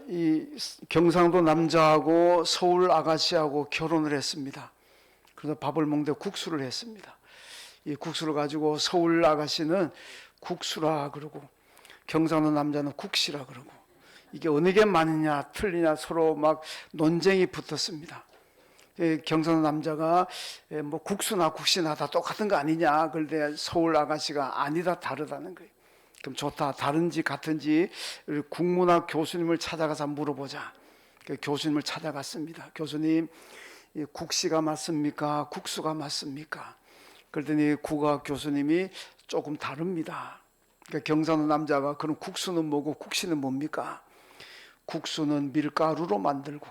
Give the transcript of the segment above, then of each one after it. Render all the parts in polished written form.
이 경상도 남자하고 서울 아가씨하고 결혼을 했습니다. 그래서 밥을 먹는데 국수를 했습니다. 이 국수를 가지고 서울 아가씨는 국수라 그러고 경상도 남자는 국시라 그러고, 이게 어느 게 맞느냐 틀리냐 서로 막 논쟁이 붙었습니다. 경상도 남자가 뭐 국수나 국시나 다 똑같은 거 아니냐, 그런데 서울 아가씨가 아니다, 다르다는 거예요. 그럼 좋다, 다른지 같은지 국문학 교수님을 찾아가서 물어보자. 교수님을 찾아갔습니다. 교수님, 국시가 맞습니까? 국수가 맞습니까? 그랬더니 국어 교수님이 조금 다릅니다. 그러니까 경상도 남자가 그럼 국수는 뭐고 국시는 뭡니까? 국수는 밀가루로 만들고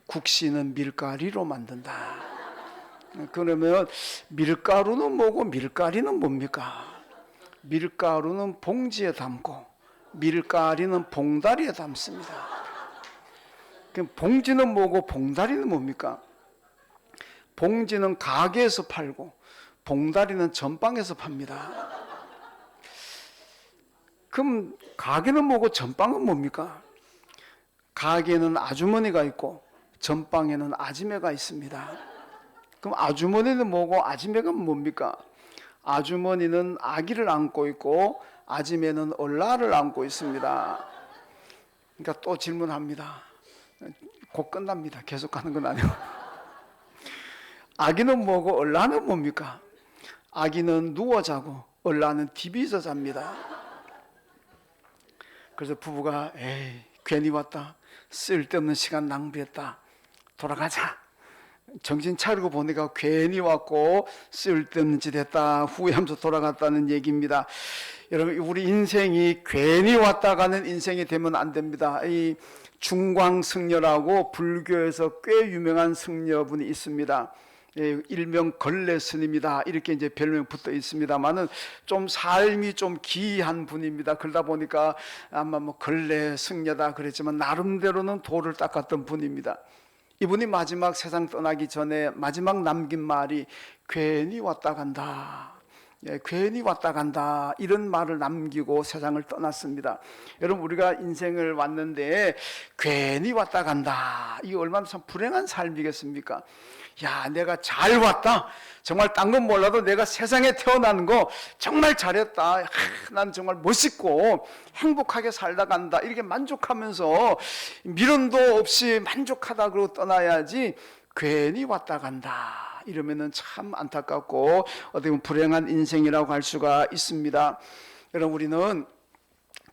국시는 밀가리로 만든다. 그러면 밀가루는 뭐고 밀가리는 뭡니까? 밀가루는 봉지에 담고 밀가리는 봉다리에 담습니다. 그럼 봉지는 뭐고 봉다리는 뭡니까? 봉지는 가게에서 팔고 봉다리는 전방에서 팝니다. 그럼 가게는 뭐고 전방은 뭡니까? 가게는 아주머니가 있고 전방에는 아지매가 있습니다. 그럼 아주머니는 뭐고 아지매가 뭡니까? 아주머니는 아기를 안고 있고 아지매는 얼라를 안고 있습니다. 그러니까 또 질문합니다. 곧 끝납니다. 계속 가는 건 아니고. 아기는 뭐고 얼라는 뭡니까? 아기는 누워 자고 얼라는 디비져 잡니다. 그래서 부부가 에이 괜히 왔다, 쓸데없는 시간 낭비했다, 돌아가자. 정신 차리고 보니까 괜히 왔고 쓸데없는 짓 했다 후회하면서 돌아갔다는 얘기입니다. 여러분, 우리 인생이 괜히 왔다 가는 인생이 되면 안 됩니다. 이 중광승려라고 불교에서 꽤 유명한 승려분이 있습니다. 일명 걸레 스님이다, 이렇게 이제 별명 붙어 있습니다만은 좀 삶이 좀 기이한 분입니다. 그러다 보니까 아마 뭐 걸레 승려다 그랬지만 나름대로는 도를 닦았던 분입니다. 이분이 마지막 세상 떠나기 전에 마지막 남긴 말이 괜히 왔다 간다. 괜히 왔다 간다, 이런 말을 남기고 세상을 떠났습니다. 여러분, 우리가 인생을 왔는데 괜히 왔다 간다, 이게 얼마나 참 불행한 삶이겠습니까? 야, 내가 잘 왔다, 정말 딴 건 몰라도 내가 세상에 태어나는 거 정말 잘했다, 난 정말 멋있고 행복하게 살다 간다, 이렇게 만족하면서 미련도 없이 만족하다 그러고 떠나야지, 괜히 왔다 간다 이러면은 참 안타깝고 어떻게 보면 불행한 인생이라고 할 수가 있습니다. 여러분, 우리는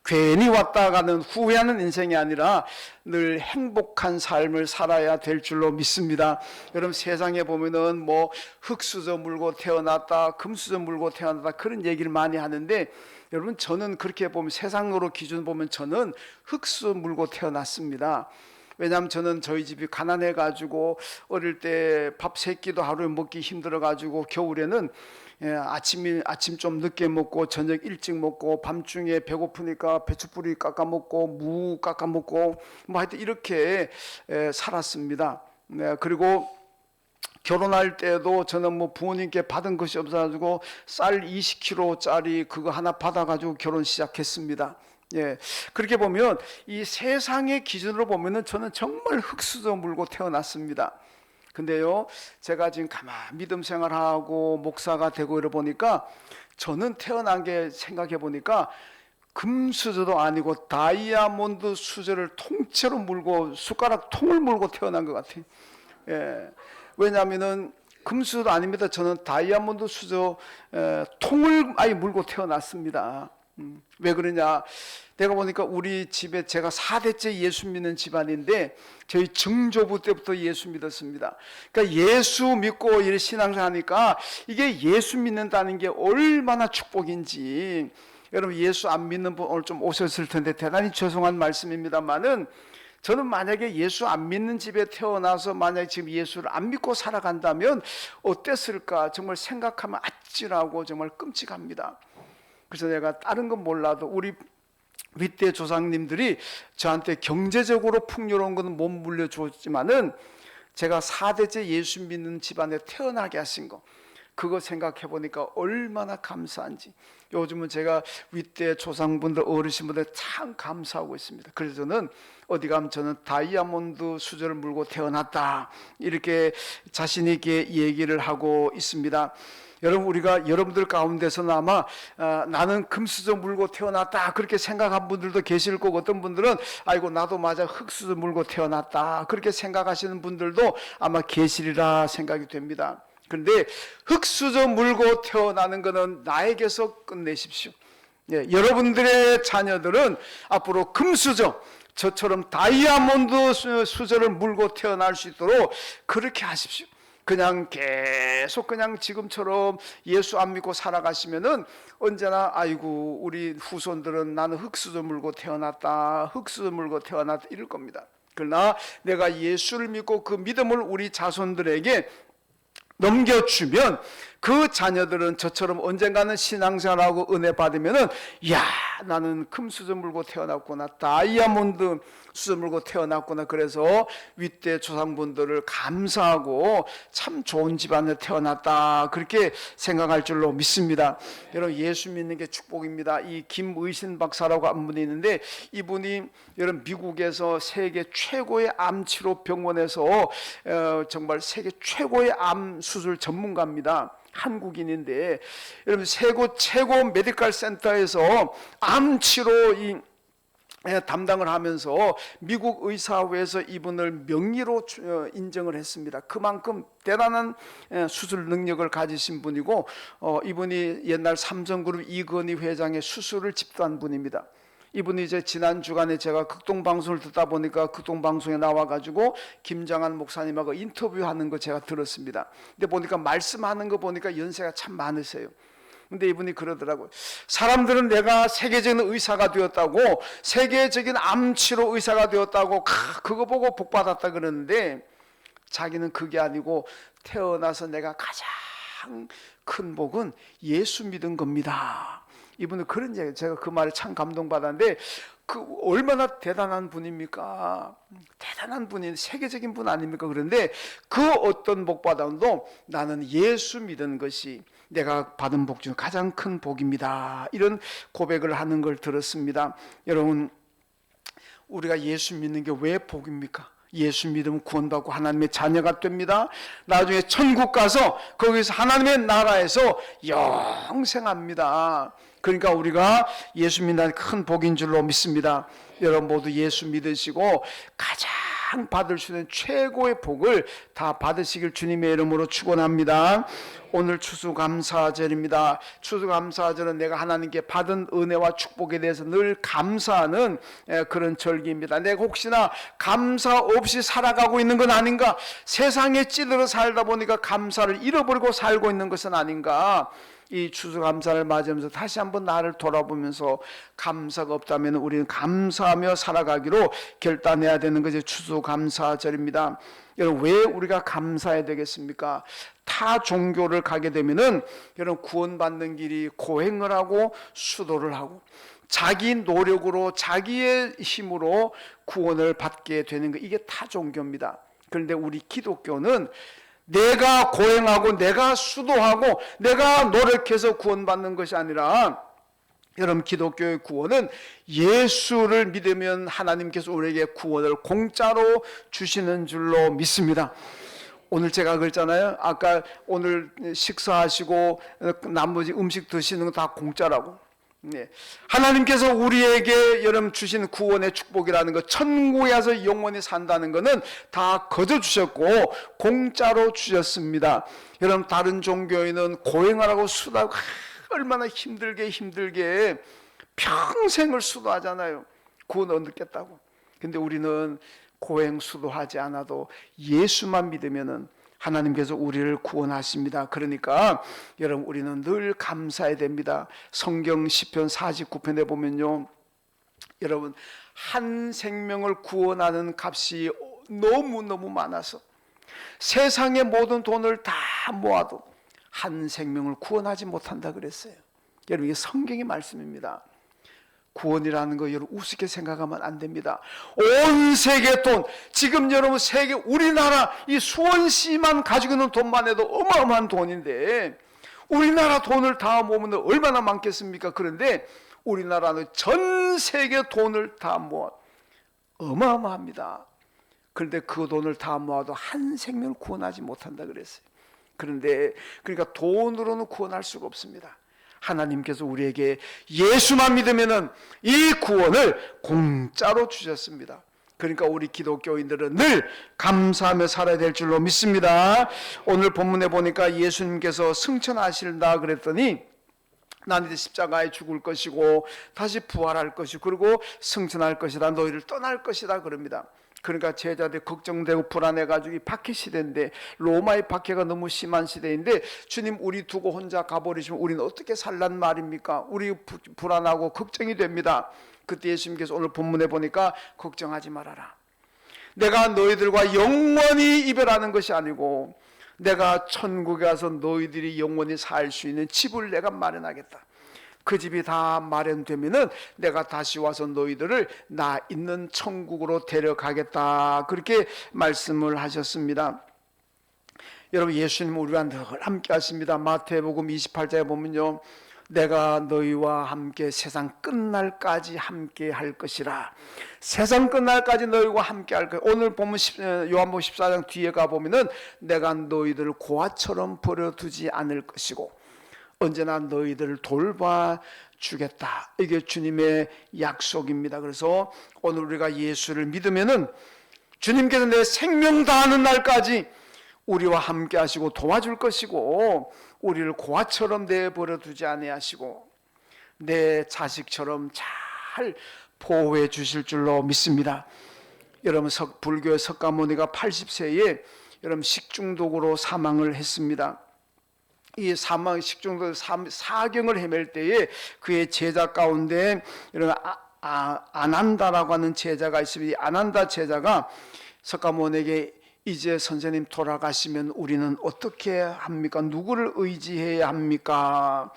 괜히 왔다 가는 후회하는 인생이 아니라 늘 행복한 삶을 살아야 될 줄로 믿습니다. 여러분, 세상에 보면은 뭐 흙수저 물고 태어났다, 금수저 물고 태어났다, 그런 얘기를 많이 하는데, 여러분, 저는 그렇게 보면, 세상으로 기준 보면 저는 흙수저 물고 태어났습니다. 왜냐하면 저는 저희 집이 가난해 가지고 어릴 때 밥 3끼도 하루에 먹기 힘들어 가지고 겨울에는 아침 좀 늦게 먹고 저녁 일찍 먹고 밤중에 배고프니까 배추뿌리 깎아 먹고 무 깎아 먹고 뭐 하여튼 이렇게 살았습니다. 그리고 결혼할 때도 저는 뭐 부모님께 받은 것이 없어가지고 쌀 20kg짜리 그거 하나 받아가지고 결혼 시작했습니다. 그렇게 보면 이 세상의 기준으로 보면은 저는 정말 흙수저 물고 태어났습니다. 근데요, 제가 지금 가만 믿음 생활하고 목사가 되고 이러 보니까 저는 태어난 게 생각해 보니까 금수저도 아니고 다이아몬드 수저를 통째로 물고 숟가락 통을 물고 태어난 것 같아요. 왜냐하면은 금수저도 아닙니다. 저는 다이아몬드 수저 통을 아예 물고 태어났습니다. 왜 그러냐, 내가 보니까 우리 집에 제가 4대째 예수 믿는 집안인데 저희 증조부 때부터 예수 믿었습니다. 그러니까 예수 믿고 이 신앙생활 하니까 이게 예수 믿는다는 게 얼마나 축복인지. 여러분, 예수 안 믿는 분 오늘 좀 오셨을 텐데 대단히 죄송한 말씀입니다만은, 저는 만약에 예수 안 믿는 집에 태어나서 만약에 지금 예수를 안 믿고 살아간다면 어땠을까 정말 생각하면 아찔하고 정말 끔찍합니다. 그래서 내가 다른 건 몰라도 우리 윗대 조상님들이 저한테 경제적으로 풍요로운 것은 못 물려줬지만은 제가 4대째 예수 믿는 집안에 태어나게 하신 거, 그거 생각해 보니까 얼마나 감사한지. 요즘은 제가 윗대 조상분들 어르신분들 참 감사하고 있습니다. 그래서 저는 어디 가면 저는 다이아몬드 수저를 물고 태어났다 이렇게 자신 있게 얘기를 하고 있습니다. 여러분, 우리가 여러분들 가운데서는 아마 나는 금수저 물고 태어났다 그렇게 생각한 분들도 계실 거고, 어떤 분들은 아이고 나도 맞아 흙수저 물고 태어났다 그렇게 생각하시는 분들도 아마 계시리라 생각이 됩니다. 그런데 흙수저 물고 태어나는 것은 나에게서 끝내십시오. 예, 여러분들의 자녀들은 앞으로 금수저, 저처럼 다이아몬드 수저를 물고 태어날 수 있도록 그렇게 하십시오. 그냥 계속 그냥 지금처럼 예수 안 믿고 살아가시면은 언제나 아이고 우리 후손들은 나는 흙수저 물고 태어났다, 흙수저 물고 태어났다 이럴 겁니다. 그러나 내가 예수를 믿고 그 믿음을 우리 자손들에게 넘겨주면 그 자녀들은 저처럼 언젠가는 신앙생활하고 은혜 받으면은 야 나는 금수저 물고 태어났구나, 다이아몬드 수저 물고 태어났구나, 그래서 윗대 조상분들을 감사하고 참 좋은 집안에 태어났다 그렇게 생각할 줄로 믿습니다. 여러분, 예수 믿는 게 축복입니다. 이 김의신 박사라고 한 분이 있는데, 이분이 여러분 미국에서 세계 최고의 암치료 병원에서 정말 세계 최고의 암 수술 전문가입니다. 한국인인데, 여러분 최고 메디컬 센터에서 암치료 담당을 하면서 미국 의사회에서 이분을 명의로 인정을 했습니다. 그만큼 대단한 수술 능력을 가지신 분이고, 이분이 옛날 삼성그룹 이건희 회장의 수술을 집도한 분입니다. 이분이 이제 지난 주간에 제가 극동방송을 듣다 보니까 극동방송에 나와가지고 김장한 목사님하고 인터뷰하는 거 제가 들었습니다. 근데 보니까 말씀하는 거 보니까 연세가 참 많으세요. 근데 이분이 그러더라고요. 사람들은 내가 세계적인 의사가 되었다고, 세계적인 암치료 의사가 되었다고 그거 보고 복 받았다 그러는데, 자기는 그게 아니고 태어나서 내가 가장 큰 복은 예수 믿은 겁니다. 이분은 그런 얘기, 제가 그 말에 참 감동받았는데, 그 얼마나 대단한 분입니까? 대단한 분이 세계적인 분 아닙니까? 그런데 그 어떤 복 받아도 나는 예수 믿은 것이 내가 받은 복 중 가장 큰 복입니다. 이런 고백을 하는 걸 들었습니다. 여러분, 우리가 예수 믿는 게 왜 복입니까? 예수 믿으면 구원받고 하나님의 자녀가 됩니다. 나중에 천국 가서 거기서 하나님의 나라에서 영생합니다. 그러니까 우리가 예수 믿는 큰 복인 줄로 믿습니다. 여러분 모두 예수 믿으시고 가장 받을 수 있는 최고의 복을 다 받으시길 주님의 이름으로 축원합니다. 오늘 추수감사절입니다. 추수감사절은 내가 하나님께 받은 은혜와 축복에 대해서 늘 감사하는 그런 절기입니다. 내가 혹시나 감사 없이 살아가고 있는 건 아닌가? 세상에 찌들어 살다 보니까 감사를 잃어버리고 살고 있는 것은 아닌가? 이 추수감사를 맞으면서 다시 한번 나를 돌아보면서 감사가 없다면 우리는 감사하며 살아가기로 결단해야 되는 것이 추수감사절입니다. 여러분, 왜 우리가 감사해야 되겠습니까? 타 종교를 가게 되면은 여러분 구원받는 길이 고행을 하고 수도를 하고 자기 노력으로 자기의 힘으로 구원을 받게 되는 것, 이게 타 종교입니다. 그런데 우리 기독교는 내가 고행하고 내가 수도하고 내가 노력해서 구원받는 것이 아니라, 여러분 기독교의 구원은 예수를 믿으면 하나님께서 우리에게 구원을 공짜로 주시는 줄로 믿습니다. 오늘 제가 그랬잖아요. 아까 오늘 식사하시고 나머지 음식 드시는 거 다 공짜라고. 네. 하나님께서 우리에게 여러분 주신 구원의 축복이라는 것, 천국에 가서 영원히 산다는 것은 다 거저 주셨고 공짜로 주셨습니다. 여러분 다른 종교에는 고행하라고 수도하고 얼마나 힘들게 평생을 수도하잖아요. 구원 얻겠다고. 근데 우리는 고행 수도하지 않아도 예수만 믿으면은 하나님께서 우리를 구원하십니다. 그러니까 여러분 우리는 늘 감사해야 됩니다. 성경 시편 49편에 보면요, 여러분 한 생명을 구원하는 값이 너무너무 많아서 세상의 모든 돈을 다 모아도 한 생명을 구원하지 못한다 그랬어요. 여러분 이게 성경의 말씀입니다. 구원이라는 거 여러분 우습게 생각하면 안 됩니다. 온 세계 돈, 지금 여러분 세계 우리나라 이 수원시만 가지고 있는 돈만 해도 어마어마한 돈인데 우리나라 돈을 다 모으면 얼마나 많겠습니까? 그런데 우리나라는 전 세계 돈을 다 모아 어마어마합니다. 그런데 그 돈을 다 모아도 한 생명을 구원하지 못한다 그랬어요. 그런데 그러니까 돈으로는 구원할 수가 없습니다. 하나님께서 우리에게 예수만 믿으면은 이 구원을 공짜로 주셨습니다. 그러니까 우리 기독교인들은 늘 감사하며 살아야 될 줄로 믿습니다. 오늘 본문에 보니까 예수님께서 승천하신다 그랬더니 난 이제 십자가에 죽을 것이고 다시 부활할 것이고 그리고 승천할 것이다, 너희를 떠날 것이다 그럽니다. 그러니까 제자들 걱정되고 불안해가지고 이 박해 시대인데, 로마의 박해가 너무 심한 시대인데 주님 우리 두고 혼자 가버리시면 우리는 어떻게 살란 말입니까? 우리 불안하고 걱정이 됩니다. 그때 예수님께서 오늘 본문에 보니까 걱정하지 말아라. 내가 너희들과 영원히 이별하는 것이 아니고 내가 천국에 가서 너희들이 영원히 살 수 있는 집을 내가 마련하겠다. 그 집이 다 마련되면은 내가 다시 와서 너희들을 나 있는 천국으로 데려가겠다. 그렇게 말씀을 하셨습니다. 여러분, 예수님은 우리와 늘 함께 하십니다. 마태복음 28장에 보면요, 내가 너희와 함께 세상 끝날까지 함께 할 것이라. 세상 끝날까지 너희와 함께 할 것이라. 오늘 보면 요한복음 14장 뒤에 가보면은 내가 너희들을 고아처럼 버려두지 않을 것이고 언제나 너희들을 돌봐주겠다. 이게 주님의 약속입니다. 그래서 오늘 우리가 예수를 믿으면은 주님께서 내 생명 다하는 날까지 우리와 함께 하시고 도와줄 것이고 우리를 고아처럼 내버려 두지 아니하시고 내 자식처럼 잘 보호해 주실 줄로 믿습니다. 여러분, 불교의 석가모니가 80세에 여러분 식중독으로 사망을 했습니다. 이 식중독 사경을 헤맬 때에 그의 제자 가운데 여러분 아난다라고 하는 제자가 있습니다. 아난다 제자가 석가모니에게 이제 선생님 돌아가시면 우리는 어떻게 합니까? 누구를 의지해야 합니까?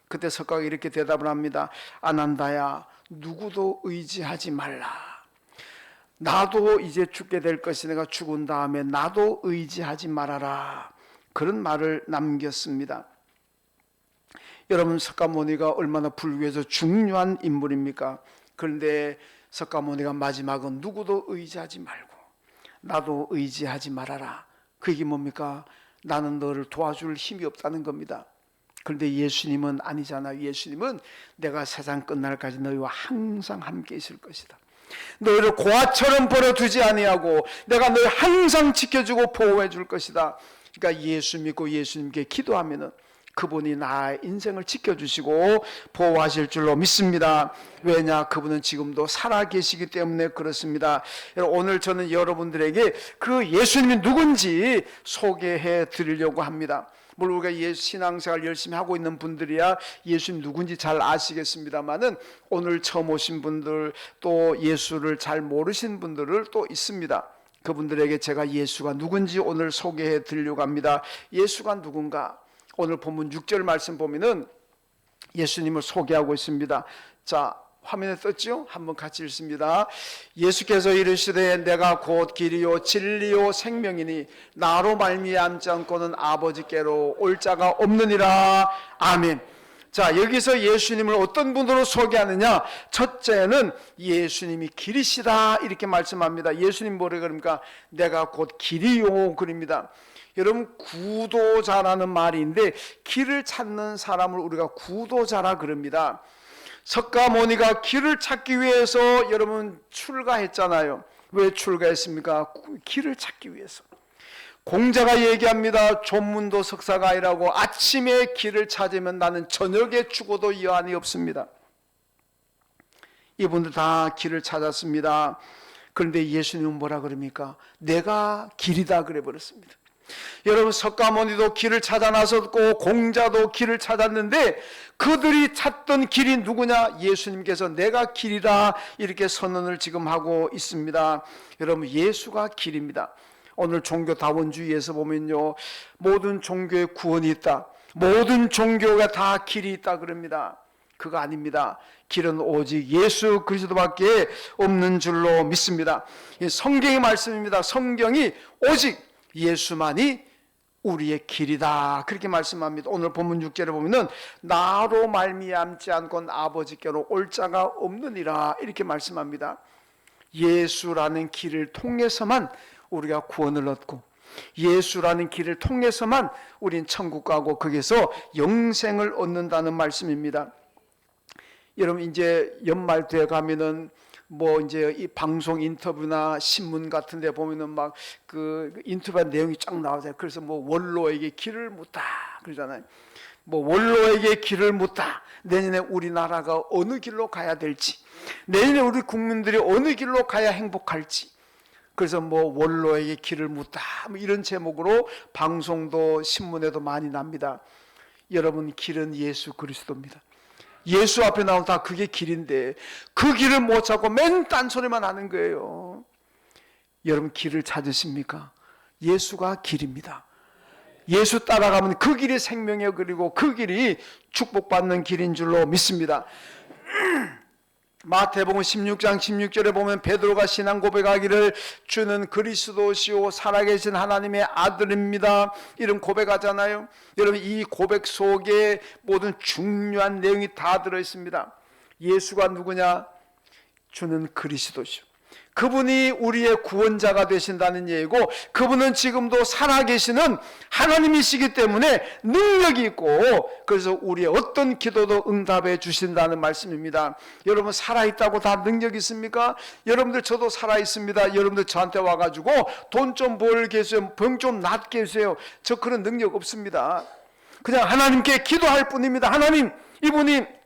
그때 석가가 이렇게 대답을 합니다. 아난다야, 누구도 의지하지 말라. 나도 이제 죽게 될 것이 내가 죽은 다음에 나도 의지하지 말아라. 그런 말을 남겼습니다. 여러분, 석가모니가 얼마나 불교에서 중요한 인물입니까? 그런데 석가모니가 마지막은 누구도 의지하지 말고 나도 의지하지 말아라. 그게 뭡니까? 나는 너를 도와줄 힘이 없다는 겁니다. 그런데 예수님은 아니잖아요. 예수님은 내가 세상 끝날까지 너희와 항상 함께 있을 것이다. 너희를 고아처럼 버려두지 아니하고 내가 너희 항상 지켜주고 보호해 줄 것이다. 그러니까 예수 믿고 예수님께 기도하면은 그분이 나의 인생을 지켜주시고 보호하실 줄로 믿습니다. 왜냐? 그분은 지금도 살아계시기 때문에 그렇습니다. 오늘 저는 여러분들에게 그 예수님이 누군지 소개해 드리려고 합니다. 물론 우리가 신앙생활 열심히 하고 있는 분들이야 예수님 누군지 잘 아시겠습니다만은 오늘 처음 오신 분들 또 예수를 잘 모르신 분들을 또 있습니다. 그분들에게 제가 예수가 누군지 오늘 소개해 드리려고 합니다. 예수가 누군가? 오늘 본문 6절 말씀 보면은 예수님을 소개하고 있습니다. 자, 화면에 떴죠? 한번 같이 읽습니다. 예수께서 이르시되 내가 곧 길이요 진리요 생명이니 나로 말미암지 않고는 아버지께로 올 자가 없느니라. 아멘. 자, 여기서 예수님을 어떤 분으로 소개하느냐? 첫째는 예수님이 길이시다 이렇게 말씀합니다. 예수님 뭐래 그럽니까? 내가 곧 길이요 그럽니다. 여러분, 구도자라는 말인데 길을 찾는 사람을 우리가 구도자라 그럽니다. 석가모니가 길을 찾기 위해서 여러분 출가했잖아요. 왜 출가했습니까? 길을 찾기 위해서. 공자가 얘기합니다. 존문도 석사가 아니라고 아침에 길을 찾으면 나는 저녁에 죽어도 여한이 없습니다. 이분들 다 길을 찾았습니다. 그런데 예수님은 뭐라 그럽니까? 내가 길이다 그래 버렸습니다. 여러분, 석가모니도 길을 찾아 나섰고 공자도 길을 찾았는데 그들이 찾던 길이 누구냐? 예수님께서 내가 길이다 이렇게 선언을 지금 하고 있습니다. 여러분, 예수가 길입니다. 오늘 종교다원주의에서 보면요, 모든 종교에 구원이 있다, 모든 종교가 다 길이 있다 그럽니다. 그거 아닙니다. 길은 오직 예수 그리스도밖에 없는 줄로 믿습니다. 성경의 말씀입니다. 성경이 오직 예수만이 우리의 길이다, 그렇게 말씀합니다. 오늘 본문 6절에 보면은 나로 말미암지 않고 아버지께로 올 자가 없느니라, 이렇게 말씀합니다. 예수라는 길을 통해서만 우리가 구원을 얻고, 예수라는 길을 통해서만 우린 천국 가고 거기서 영생을 얻는다는 말씀입니다. 여러분, 이제 연말 돼 가면은 뭐 이제 이 방송 인터뷰나 신문 같은 데 보면은 막 그 인터뷰한 내용이 쫙 나오잖아요. 그래서 뭐 원로에게 길을 묻다 그러잖아요. 뭐 원로에게 길을 묻다. 내년에 우리나라가 어느 길로 가야 될지, 내년에 우리 국민들이 어느 길로 가야 행복할지, 그래서 뭐 원로에게 길을 묻다, 뭐 이런 제목으로 방송도 신문에도 많이 납니다. 여러분, 길은 예수 그리스도입니다. 예수 앞에 나오면 다 그게 길인데 그 길을 못 찾고 맨 딴소리만 하는 거예요. 여러분, 길을 찾으십니까? 예수가 길입니다. 예수 따라가면 그 길이 생명이요, 그리고 그 길이 축복받는 길인 줄로 믿습니다. 마태복음 16장 16절에 보면 베드로가 신앙 고백하기를 주는 그리스도시요 살아계신 하나님의 아들입니다, 이런 고백하잖아요. 여러분, 이 고백 속에 모든 중요한 내용이 다 들어있습니다. 예수가 누구냐? 주는 그리스도시요, 그분이 우리의 구원자가 되신다는 얘기고, 그분은 지금도 살아계시는 하나님이시기 때문에 능력이 있고, 그래서 우리의 어떤 기도도 응답해 주신다는 말씀입니다. 여러분, 살아있다고 다 능력 있습니까? 여러분들, 저도 살아있습니다. 여러분들 저한테 와가지고 돈 좀 벌게 해주세요, 병 좀 낫게 해주세요, 저 그런 능력 없습니다. 그냥 하나님께 기도할 뿐입니다. 하나님, 이분이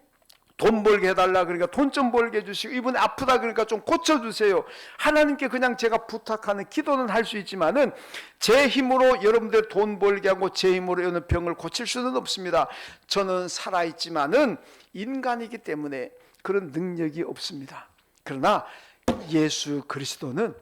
돈 벌게 해달라 그러니까 돈 좀 벌게 해주시고, 이분 아프다 그러니까 좀 고쳐주세요. 하나님께 그냥 제가 부탁하는 기도는 할 수 있지만은 제 힘으로 여러분들 돈 벌게 하고 제 힘으로 여러분 병을 고칠 수는 없습니다. 저는 살아있지만은 인간이기 때문에 그런 능력이 없습니다. 그러나 예수 그리스도는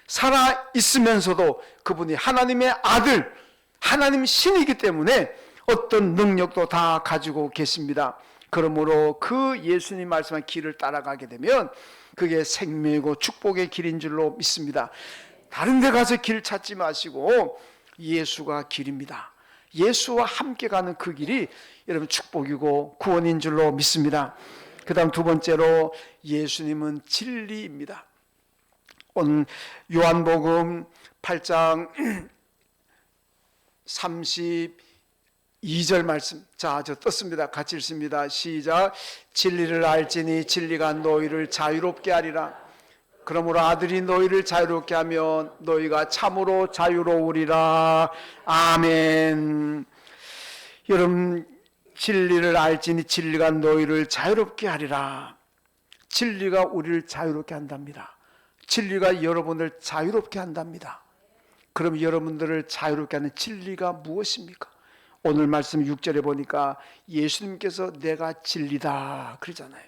살아있으면서도 그분이 하나님의 아들, 하나님 신이기 때문에 어떤 능력도 다 가지고 계십니다. 그러므로 그 예수님 말씀한 길을 따라가게 되면 그게 생명이고 축복의 길인 줄로 믿습니다. 다른 데 가서 길 찾지 마시고 예수가 길입니다. 예수와 함께 가는 그 길이 여러분 축복이고 구원인 줄로 믿습니다. 그 다음 두 번째로 예수님은 진리입니다. 오늘 요한복음 8장 32절 말씀, 자, 저 떴습니다. 같이 읽습니다. 시작. 진리를 알지니 진리가 너희를 자유롭게 하리라. 그러므로 아들이 너희를 자유롭게 하면 너희가 참으로 자유로우리라. 아멘. 여러분, 진리를 알지니 진리가 너희를 자유롭게 하리라. 진리가 우리를 자유롭게 한답니다. 진리가 여러분을 자유롭게 한답니다. 그럼 여러분들을 자유롭게 하는 진리가 무엇입니까? 오늘 말씀 6절에 보니까 예수님께서 내가 진리다 그러잖아요.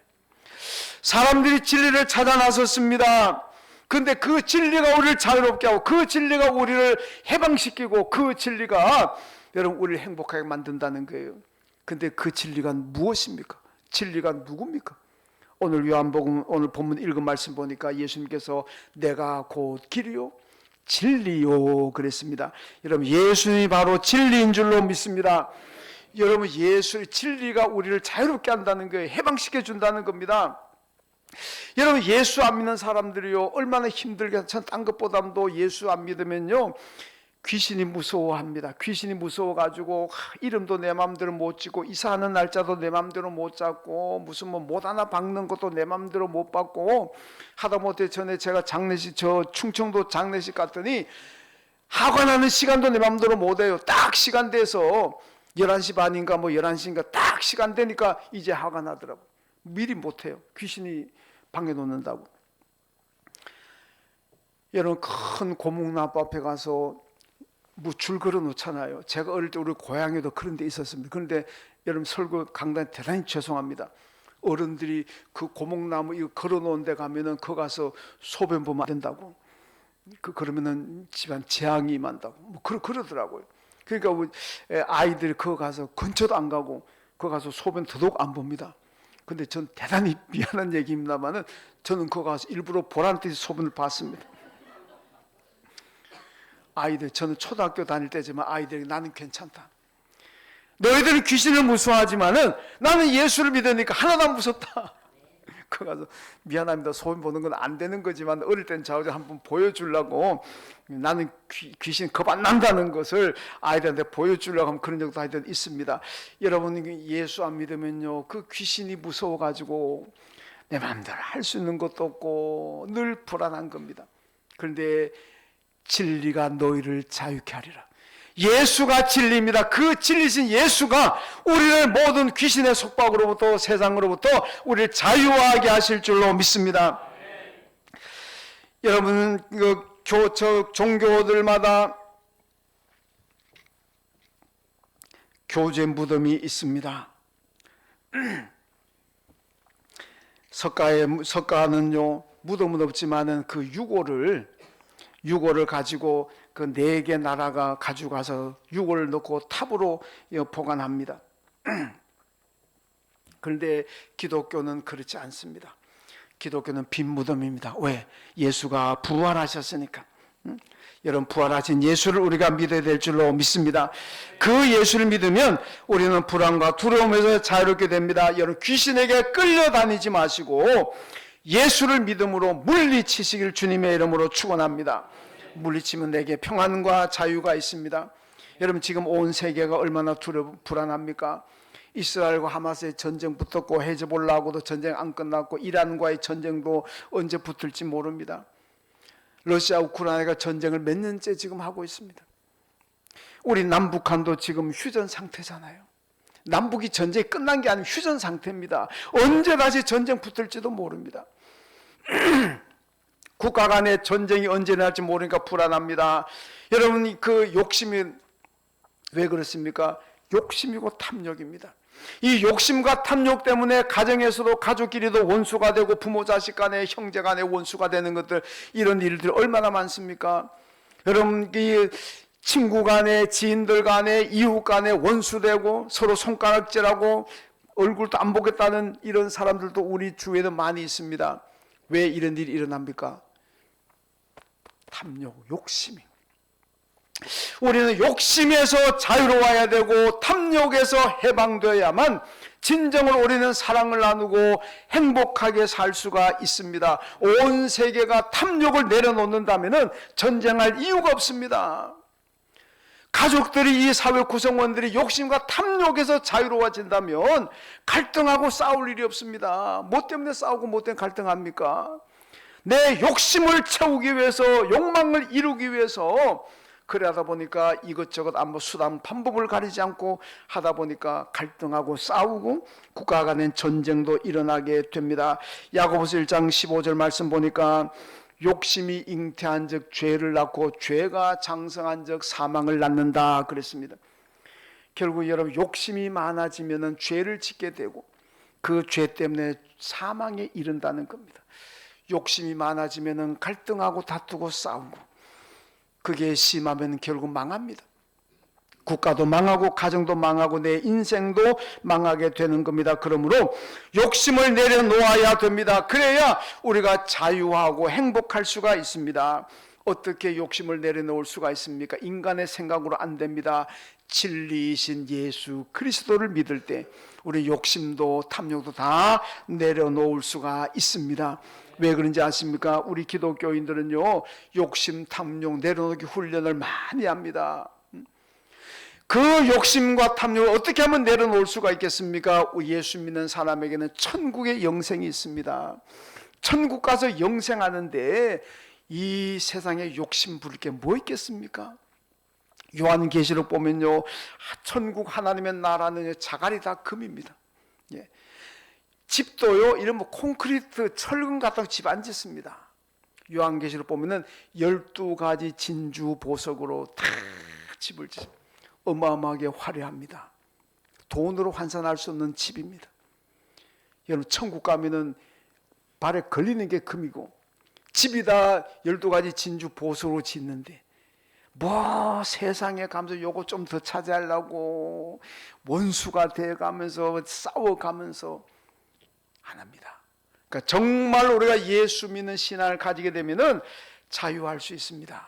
사람들이 진리를 찾아 나섰습니다. 근데 그 진리가 우리를 자유롭게 하고 그 진리가 우리를 해방시키고 그 진리가 여러분 우리를 행복하게 만든다는 거예요. 근데 그 진리가 무엇입니까? 진리가 누굽니까? 오늘 요한복음 오늘 본문 읽은 말씀 보니까 예수님께서 내가 곧 길이요 진리요 그랬습니다. 여러분, 예수님이 바로 진리인 줄로 믿습니다. 여러분, 예수의 진리가 우리를 자유롭게 한다는 거예요. 해방시켜 준다는 겁니다. 여러분, 예수 안 믿는 사람들이요 얼마나 힘들게, 전 딴 것보다도 예수 안 믿으면요 귀신이 무서워합니다. 귀신이 무서워가지고 이름도 내 마음대로 못 짓고 이사하는 날짜도 내 마음대로 못 잡고 무슨 뭐 못 하나 박는 것도 내 마음대로 못 받고 하다못해 전에 제가 장례식 저 충청도 장례식 갔더니 하관하는 시간도 내 마음대로 못 해요. 딱 시간 돼서 11시 반인가 뭐 11시인가 딱 시간 되니까 이제 하관하더라고. 미리 못 해요. 귀신이 방해 놓는다고. 여러분, 큰 고목나무 앞에 가서 뭐 줄 걸어 놓잖아요. 제가 어릴 때 우리 고향에도 그런 데 있었습니다. 그런데 여러분, 설교 강단 대단히 죄송합니다. 어른들이 그 고목나무 이거 걸어 놓은 데 가면은 거 가서 소변 보면 안 된다고. 그러면은 집안 재앙이 임한다고. 뭐 그러더라고요. 그러니까 우리 아이들이 거 가서 근처도 안 가고 거 가서 소변 더더욱 안 봅니다. 근데 전 대단히 미안한 얘기입니다만은 저는 거 가서 일부러 보란 듯이 소변을 봤습니다. 저는 초등학교 다닐 때지만 아이들이 나는 괜찮다. 너희들은 귀신을 무서워하지만은 나는 예수를 믿으니까 하나도 안 무섭다. 그 가서 미안합니다. 소문 보는 건 안 되는 거지만 어릴 땐 자우자 한번 보여주려고 나는 귀신 겁 안 난다는 것을 아이들한테 보여주려고 하면 그런 적도 하여튼 있습니다. 여러분 예수 안 믿으면요 그 귀신이 무서워가지고 내 마음대로 할 수 있는 것도 없고 늘 불안한 겁니다. 그런데 진리가 너희를 자유케 하리라. 예수가 진리입니다. 그 진리신 예수가 우리를 모든 귀신의 속박으로부터 세상으로부터 우리를 자유하게 하실 줄로 믿습니다. 여러분 종교들마다 교제 무덤이 있습니다. 석가는요 무덤은 없지만은 그 유골을 가지고 그 4개 나라가 가져가서 유골을 넣고 탑으로 보관합니다. 그런데 기독교는 그렇지 않습니다. 기독교는 빈 무덤입니다. 왜? 예수가 부활하셨으니까. 여러분 부활하신 예수를 우리가 믿어야 될 줄로 믿습니다. 그 예수를 믿으면 우리는 불안과 두려움에서 자유롭게 됩니다. 여러분 귀신에게 끌려다니지 마시고 예수를 믿음으로 물리치시길 주님의 이름으로 축원합니다. 물리치면 내게 평안과 자유가 있습니다. 여러분 지금 온 세계가 얼마나 불안합니까? 이스라엘과 하마스의 전쟁 붙었고 헤즈볼라하고도 전쟁 안 끝났고 이란과의 전쟁도 언제 붙을지 모릅니다. 러시아 우크라이나가 전쟁을 몇 년째 지금 하고 있습니다. 우리 남북한도 지금 휴전 상태잖아요. 남북이 전쟁이 끝난 게 아니고 휴전 상태입니다. 언제 다시 전쟁 붙을지도 모릅니다. 국가 간의 전쟁이 언제 날지 모르니까 불안합니다. 여러분 그 욕심이 왜 그렇습니까? 욕심이고 탐욕입니다. 이 욕심과 탐욕 때문에 가정에서도 가족끼리도 원수가 되고 부모 자식 간에 형제 간에 원수가 되는 것들 이런 일들이 얼마나 많습니까? 여러분 이 친구 간에 지인들 간에 이웃 간에 원수되고 서로 손가락질하고 얼굴도 안 보겠다는 이런 사람들도 우리 주위에는 많이 있습니다. 왜 이런 일이 일어납니까? 탐욕, 욕심이. 우리는 욕심에서 자유로워야 되고 탐욕에서 해방되어야만 진정으로 우리는 사랑을 나누고 행복하게 살 수가 있습니다. 온 세계가 탐욕을 내려놓는다면 전쟁할 이유가 없습니다. 가족들이 이 사회 구성원들이 욕심과 탐욕에서 자유로워진다면 갈등하고 싸울 일이 없습니다. 뭐 때문에 싸우고 뭐 때문에 갈등합니까? 내 욕심을 채우기 위해서 욕망을 이루기 위해서 그러다 보니까 이것저것 아무 수단 방법을 가리지 않고 하다 보니까 갈등하고 싸우고 국가 간의 전쟁도 일어나게 됩니다. 야고보서 1장 15절 말씀 보니까 욕심이 잉태한 즉 죄를 낳고 죄가 장성한 즉 사망을 낳는다 그랬습니다. 결국 여러분 욕심이 많아지면 죄를 짓게 되고 그 죄 때문에 사망에 이른다는 겁니다. 욕심이 많아지면 갈등하고 다투고 싸우고 그게 심하면 결국 망합니다. 국가도 망하고 가정도 망하고 내 인생도 망하게 되는 겁니다. 그러므로 욕심을 내려놓아야 됩니다. 그래야 우리가 자유하고 행복할 수가 있습니다. 어떻게 욕심을 내려놓을 수가 있습니까? 인간의 생각으로 안 됩니다. 진리이신 예수 그리스도를 믿을 때 우리 욕심도 탐욕도 다 내려놓을 수가 있습니다. 왜 그런지 아십니까? 우리 기독교인들은요 욕심 탐욕 내려놓기 훈련을 많이 합니다. 그 욕심과 탐욕을 어떻게 하면 내려놓을 수가 있겠습니까? 예수 믿는 사람에게는 천국의 영생이 있습니다. 천국 가서 영생하는데 이 세상에 욕심 부릴 게 뭐 있겠습니까? 요한계시록 보면요 천국 하나님의 나라는 자갈이 다 금입니다. 예. 집도요 이런 뭐 콘크리트 철근 같다고 집 안 짓습니다. 요한계시록 보면은 12가지 진주 보석으로 다 집을 짓습니다. 어마어마하게 화려합니다. 돈으로 환산할 수 없는 집입니다. 여러분 천국 가면은 발에 걸리는 게 금이고 집이 다 12가지 진주 보석으로 짓는데 뭐 세상에 가면서 요거 좀 더 차지하려고 원수가 돼가면서 싸워가면서 안 합니다. 그러니까 정말 우리가 예수 믿는 신앙을 가지게 되면은 자유할 수 있습니다.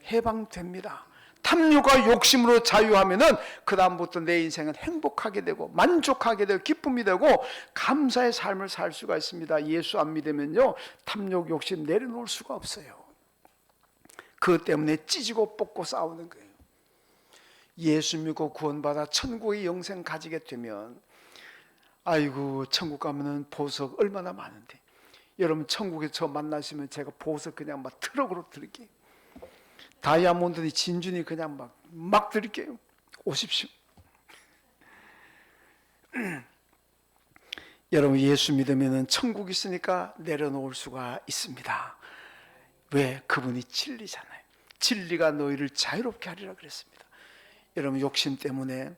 해방됩니다. 탐욕과 욕심으로 자유하면은 그 다음부터 내 인생은 행복하게 되고 만족하게 되고 기쁨이 되고 감사의 삶을 살 수가 있습니다. 예수 안 믿으면요 탐욕 욕심 내려놓을 수가 없어요. 그것 때문에 찢고 뽑고 싸우는 거예요. 예수 믿고 구원받아 천국의 영생 가지게 되면 아이고 천국 가면은 보석 얼마나 많은데, 여러분 천국에 저 만나시면 제가 보석 그냥 막 트럭으로 드릴게요. 다이아몬드니 진주니 그냥 막 드릴게요. 오십시오. 여러분 예수 믿으면 천국 있으니까 내려놓을 수가 있습니다. 왜? 그분이 진리잖아요. 진리가 너희를 자유롭게 하리라 그랬습니다. 여러분 욕심 때문에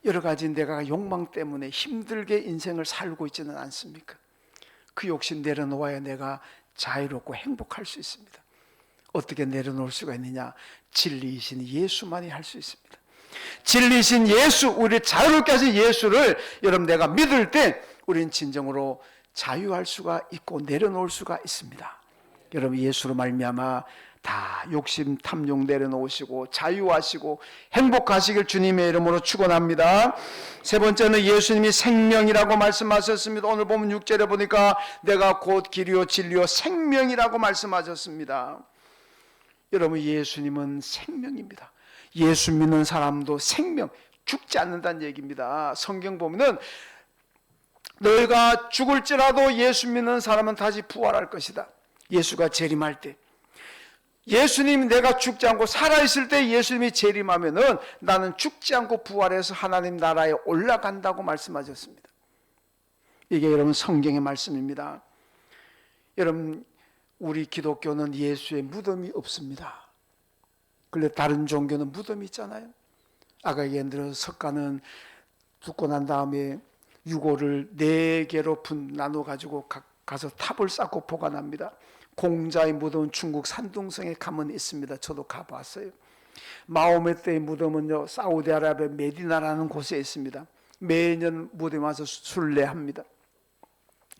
여러 가지 내가 욕망 때문에 힘들게 인생을 살고 있지는 않습니까? 그 욕심 내려놓아야 내가 자유롭고 행복할 수 있습니다. 어떻게 내려놓을 수가 있느냐? 진리이신 예수만이 할 수 있습니다. 진리이신 예수, 우리를 자유롭게 하신 예수를 여러분 내가 믿을 때 우리는 진정으로 자유할 수가 있고 내려놓을 수가 있습니다. 여러분 예수로 말미암아 다 욕심 탐욕 내려놓으시고 자유하시고 행복하시길 주님의 이름으로 축원합니다. 세 번째는 예수님이 생명이라고 말씀하셨습니다. 오늘 보면 6절에 보니까 내가 곧 길이요 진리요 생명이라고 말씀하셨습니다. 여러분 예수님은 생명입니다. 예수 믿는 사람도 생명, 죽지 않는다는 얘기입니다. 성경 보면은 너희가 죽을지라도 예수 믿는 사람은 다시 부활할 것이다. 예수가 재림할 때, 예수님 내가 죽지 않고 살아있을 때 예수님이 재림하면은 나는 죽지 않고 부활해서 하나님 나라에 올라간다고 말씀하셨습니다. 이게 여러분 성경의 말씀입니다. 여러분 우리 기독교는 예수의 무덤이 없습니다. 그런데 다른 종교는 무덤이 있잖아요. 아까 예를 들어 석가는 죽고 난 다음에 유골을 4개로 나눠 가지고 가서 탑을 쌓고 보관합니다. 공자의 무덤은 중국 산둥성에 가면 있습니다. 저도 가봤어요. 마호메트의 무덤은요 사우디아라비아 메디나라는 곳에 있습니다. 매년 무덤에 와서 순례합니다.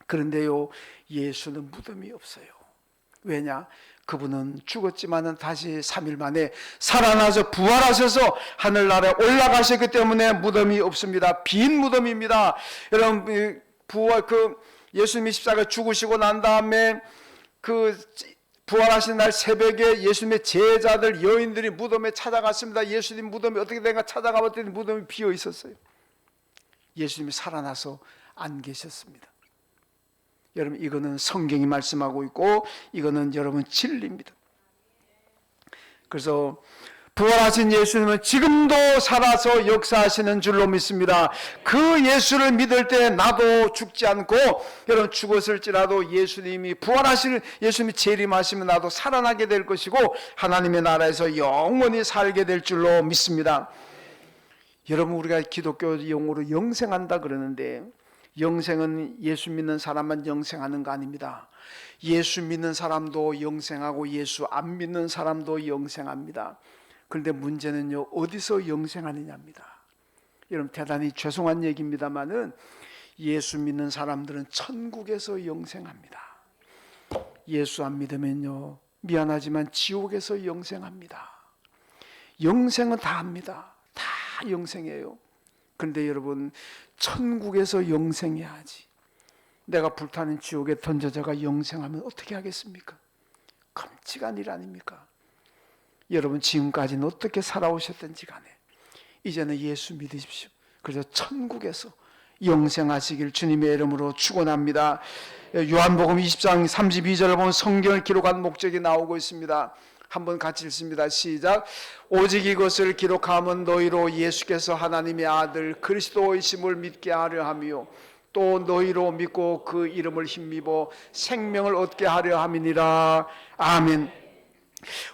그런데요 예수는 무덤이 없어요. 왜냐? 그분은 죽었지만은 다시 3일 만에 살아나서 부활하셔서 하늘나라에 올라가셨기 때문에 무덤이 없습니다. 빈 무덤입니다. 여러분 예수님이 십자가에 죽으시고 난 다음에 그 부활하신 날 새벽에 예수님의 제자들 여인들이 무덤에 찾아갔습니다. 예수님 무덤이 어떻게 된가 찾아가봤더니 무덤이 비어 있었어요. 예수님이 살아나서 안 계셨습니다. 여러분 이거는 성경이 말씀하고 있고 이거는 여러분 진리입니다. 그래서 부활하신 예수님은 지금도 살아서 역사하시는 줄로 믿습니다. 그 예수를 믿을 때 나도 죽지 않고, 여러분 죽었을지라도 예수님이 부활하시는 예수님이 재림하시면 나도 살아나게 될 것이고 하나님의 나라에서 영원히 살게 될 줄로 믿습니다. 여러분 우리가 기독교 용어로 영생한다 그러는데 영생은 예수 믿는 사람만 영생하는 거 아닙니다. 예수 믿는 사람도 영생하고 예수 안 믿는 사람도 영생합니다. 그런데 문제는요 어디서 영생하느냐입니다. 여러분 대단히 죄송한 얘기입니다만은 예수 믿는 사람들은 천국에서 영생합니다. 예수 안 믿으면요 미안하지만 지옥에서 영생합니다. 영생은 다 합니다. 다 영생이에요. 그런데 여러분 천국에서 영생해야지. 내가 불타는 지옥에 던져져가 영생하면 어떻게 하겠습니까? 끔찍한 일 아닙니까? 여러분 지금까지는 어떻게 살아오셨든지 간에 이제는 예수 믿으십시오. 그래서 천국에서 영생하시길 주님의 이름으로 축원합니다. 요한복음 20장 32절을 보면 성경을 기록한 목적이 나오고 있습니다. 한번 같이 읽습니다. 시작. 오직 이것을 기록함은 너희로 예수께서 하나님의 아들 그리스도이심을 믿게 하려 함이요 또 너희로 믿고 그 이름을 힘입어 생명을 얻게 하려 함이니라. 아멘.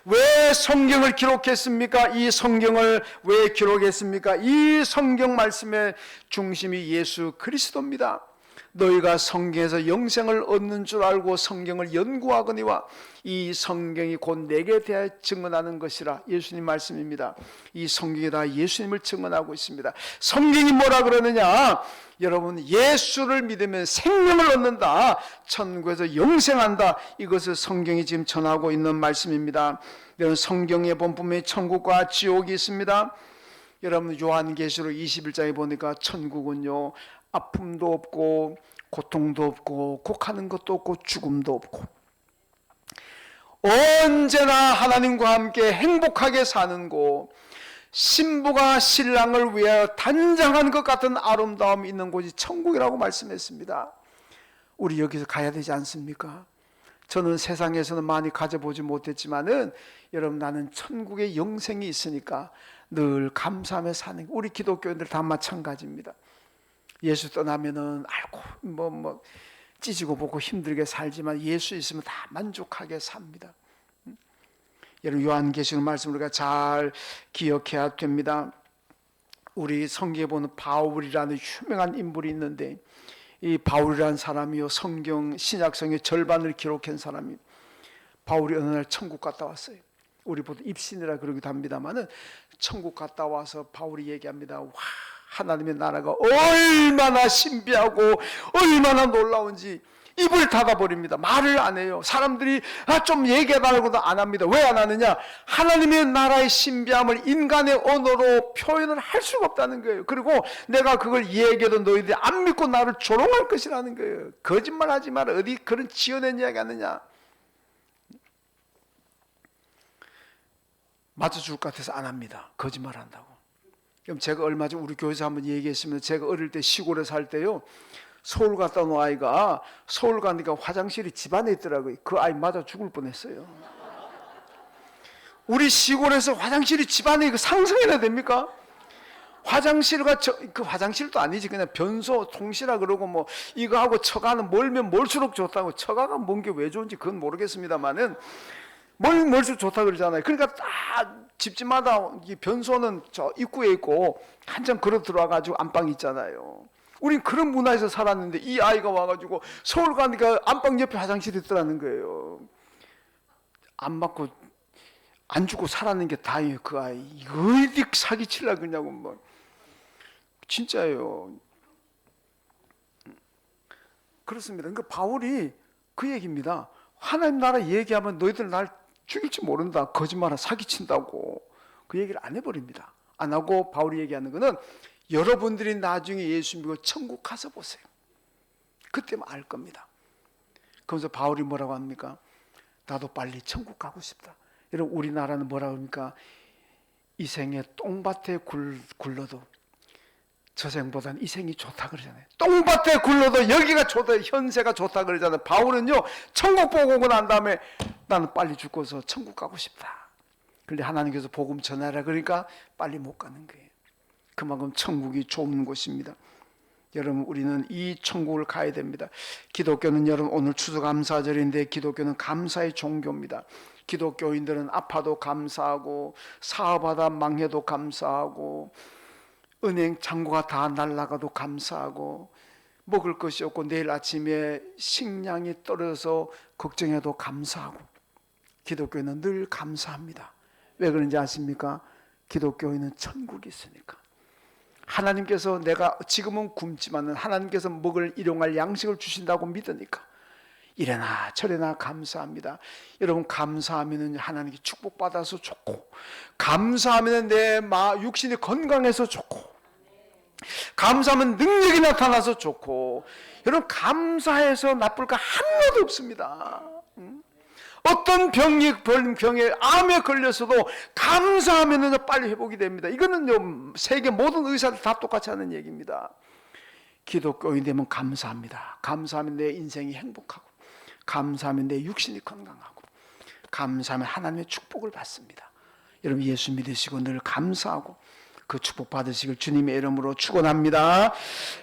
왜 성경을 기록했습니까? 이 성경을 왜 기록했습니까? 이 성경 말씀의 중심이 예수 그리스도입니다. 너희가 성경에서 영생을 얻는 줄 알고 성경을 연구하거니와 이 성경이 곧 내게 대하여 증언하는 것이라. 예수님 말씀입니다. 이 성경이 다 예수님을 증언하고 있습니다. 성경이 뭐라 그러느냐? 여러분, 예수를 믿으면 생명을 얻는다, 천국에서 영생한다, 이것을 성경이 지금 전하고 있는 말씀입니다. 여러분, 성경에 보면 분명히 천국과 지옥이 있습니다. 여러분, 요한계시록 21장에 보니까 천국은요, 아픔도 없고 고통도 없고 곡하는 것도 없고 죽음도 없고 언제나 하나님과 함께 행복하게 사는 곳, 신부가 신랑을 위하여 단장한 것 같은 아름다움이 있는 곳이 천국이라고 말씀했습니다. 우리 여기서 가야 되지 않습니까? 저는 세상에서는 많이 가져보지 못했지만은 여러분, 나는 천국의 영생이 있으니까 늘 감사하며 사는, 우리 기독교인들 다 마찬가지입니다. 예수 떠나면은 알고 찢고 보고 힘들게 살지만 예수 있으면 다 만족하게 삽니다. 여러분, 요한계시록 말씀 우리가 잘 기억해야 됩니다. 우리 성경에 보는 바울이라는 유명한 인물이 있는데, 이 바울이라는 사람이요, 성경 신약성의 절반을 기록한 사람이, 바울이 어느 날 천국 갔다 왔어요. 우리 보통 입신이라 그러기도 합니다만은 천국 갔다 와서 바울이 얘기합니다. 와, 하나님의 나라가 얼마나 신비하고 얼마나 놀라운지 입을 닫아버립니다. 말을 안 해요. 사람들이 좀 얘기해달라고도 안 합니다. 왜 안 하느냐? 하나님의 나라의 신비함을 인간의 언어로 표현을 할 수가 없다는 거예요. 그리고 내가 그걸 얘기해도 너희들이 안 믿고 나를 조롱할 것이라는 거예요. 거짓말하지 마라. 어디 그런 지어낸 이야기 하느냐? 맞아 죽을 것 같아서 안 합니다. 거짓말한다고. 그럼 제가 얼마 전 우리 교회에서 한번 얘기했습니다. 제가 어릴 때 시골에 살 때요, 서울 갔다 온 아이가 서울 가니까 화장실이 집안에 있더라고요. 그 아이 맞아 죽을 뻔했어요. 우리 시골에서 화장실이 집안에, 이거 상상해야 됩니까? 화장실과 그 화장실도 아니지, 그냥 변소 통시라 그러고 이거하고 처가는 멀면 멀수록 좋다고. 처가가 뭔 게 왜 좋은지 그건 모르겠습니다만은 멀수록 좋다 그러잖아요. 그러니까 딱 집집마다 이 변소는 저 입구에 있고 한참 걸어 들어와가지고 안방 있잖아요. 우린 그런 문화에서 살았는데 이 아이가 와가지고 서울 가니까 안방 옆에 화장실이 있더라는 거예요. 안 맞고 안 죽고 살았는 게 다행이에요. 그 아이 이거 어디 사기치려고 그러냐고. 진짜예요. 그렇습니다. 그러니까 바울이 그 얘기입니다. 하나님 나라 얘기하면 너희들 날 죽일지 모른다, 거짓말하 사기친다고. 그 얘기를 안 해버립니다. 안 하고 바울이 얘기하는 거는 여러분들이 나중에 예수 믿고 천국 가서 보세요. 그때만 알 겁니다. 그러면서 바울이 뭐라고 합니까? 나도 빨리 천국 가고 싶다. 여러분, 우리나라는 뭐라고 합니까? 이 생에 똥밭에 굴러도 저 생보다는 이 생이 좋다 그러잖아요. 똥밭에 굴러도 여기가 좋다, 현세가 좋다 그러잖아요. 바울은요, 천국 보고 오고 난 다음에 나는 빨리 죽고서 천국 가고 싶다. 그런데 하나님께서 복음 전하라 그러니까 빨리 못 가는 거예요. 그만큼 천국이 좋은 곳입니다. 여러분, 우리는 이 천국을 가야 됩니다. 기독교는 여러분, 오늘 추수감사절인데 기독교는 감사의 종교입니다. 기독교인들은 아파도 감사하고 사업하다 망해도 감사하고 은행 잔고가 다 날아가도 감사하고 먹을 것이 없고 내일 아침에 식량이 떨어져서 걱정해도 감사하고, 기독교인은 늘 감사합니다. 왜 그런지 아십니까? 기독교인은 천국이 있으니까. 하나님께서 내가 지금은 굶지만은 하나님께서 먹을 일용할 양식을 주신다고 믿으니까 이래나 저래나 감사합니다. 여러분, 감사하면은 하나님께 축복받아서 좋고, 감사하면 내 육신이 건강해서 좋고, 감사하면 능력이 나타나서 좋고, 여러분 감사해서 나쁠 거 하나도 없습니다. 어떤 병에 암에 걸려서도 감사하면 빨리 회복이 됩니다. 이거는 세계 모든 의사들 다 똑같이 하는 얘기입니다. 기독교인 되면 감사합니다. 감사하면 내 인생이 행복하고, 감사하면 내 육신이 건강하고, 감사하면 하나님의 축복을 받습니다. 여러분, 예수 믿으시고 늘 감사하고 그 축복 받으시길 주님의 이름으로 축원합니다.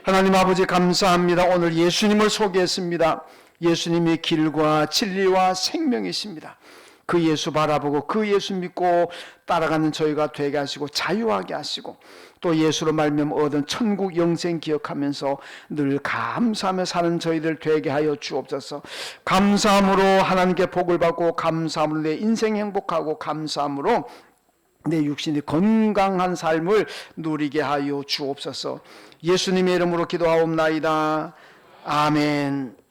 하나님 아버지, 감사합니다. 오늘 예수님을 소개했습니다. 예수님이 길과 진리와 생명이십니다. 그 예수 바라보고 그 예수 믿고 따라가는 저희가 되게 하시고 자유하게 하시고 또 예수로 말미암아 얻은 천국 영생 기억하면서 늘 감사하며 사는 저희들 되게 하여 주옵소서. 감사함으로 하나님께 복을 받고 감사함으로 내 인생 행복하고 감사함으로 내 육신이 건강한 삶을 누리게 하여 주옵소서. 예수님의 이름으로 기도하옵나이다. 아멘.